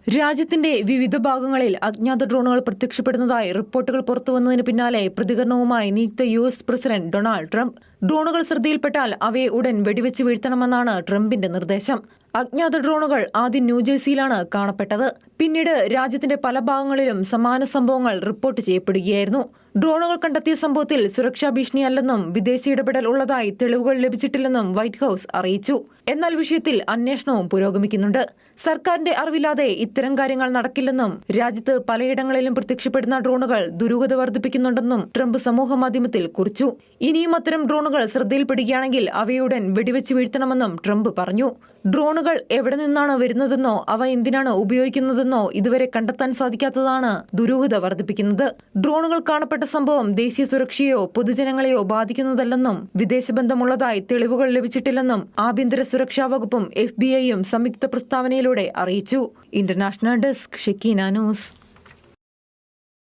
രാജ്യത്തിന്റെ വിവിധ ഭാഗങ്ങളിൽ അജ്ഞാത ഡ്രോണുകൾ പ്രത്യക്ഷപ്പെടുന്നതായി റിപ്പോർട്ടുകൾ പുറത്തുവന്നതിന് പിന്നാലെ പ്രതികരണവുമായി നിയുക്ത US പ്രസിഡന്റ് ഡൊണാൾഡ് ട്രംപ്. ഡ്രോണുകൾ ശ്രദ്ധയിൽപ്പെട്ടാൽ അവയെ ഉടൻ വെടിവെച്ച് വീഴ്ത്തണമെന്നാണ് ട്രംപിന്റെ നിർദ്ദേശം. അജ്ഞാത ഡ്രോണുകൾ ആദ്യം ന്യൂജേഴ്സിയിലാണ് കാണപ്പെട്ടത്. പിന്നീട് രാജ്യത്തിന്റെ പല ഭാഗങ്ങളിലും സമാന സംഭവങ്ങൾ റിപ്പോർട്ട് ചെയ്യപ്പെടുകയായിരുന്നു. ഡ്രോണുകൾ കണ്ടെത്തിയ സംഭവത്തിൽ സുരക്ഷാ ഭീഷണിയല്ലെന്നും വിദേശ ഇടപെടൽ ഉള്ളതായി തെളിവുകൾ ലഭിച്ചിട്ടില്ലെന്നും വൈറ്റ് ഹൌസ് അറിയിച്ചു. എന്നാൽ വിഷയത്തിൽ അന്വേഷണവും പുരോഗമിക്കുന്നുണ്ട്. സർക്കാരിന്റെ അറിവില്ലാതെ ഇത്തരം കാര്യങ്ങൾ നടക്കില്ലെന്നും രാജ്യത്ത് പലയിടങ്ങളിലും പ്രത്യക്ഷപ്പെടുന്ന ഡ്രോണുകൾ ദുരൂഹത വർദ്ധിപ്പിക്കുന്നുണ്ടെന്നും ട്രംപ് സമൂഹമാധ്യമത്തിൽ കുറിച്ചു. ഇനിയും അത്തരം ഡ്രോണുകൾ ശ്രദ്ധയിൽപ്പെടുകയാണെങ്കിൽ അവയുടൻ വെടിവെച്ച് വീഴ്ത്തണമെന്നും ട്രംപ് പറഞ്ഞു. ഡ്രോണുകൾ എവിടെ നിന്നാണ് വരുന്നതെന്നോ അവ എന്തിനാണ് ഉപയോഗിക്കുന്നതെന്നോ ഇതുവരെ കണ്ടെത്താൻ സാധിക്കാത്തതാണ് ദുരൂഹത വർദ്ധിപ്പിക്കുന്നത്. ഡ്രോണുകൾ കാണപ്പെട്ട സംഭവം ദേശീയ സുരക്ഷയോ പൊതുജനങ്ങളെയോ ബാധിക്കുന്നതല്ലെന്നും വിദേശബന്ധമുള്ളതായി തെളിവുകൾ ലഭിച്ചിട്ടില്ലെന്നും ആഭ്യന്തര സുരക്ഷാ വകുപ്പും FBI യും സംയുക്ത പ്രസ്താവനയിലൂടെ അറിയിച്ചു. International desk Shekinah news.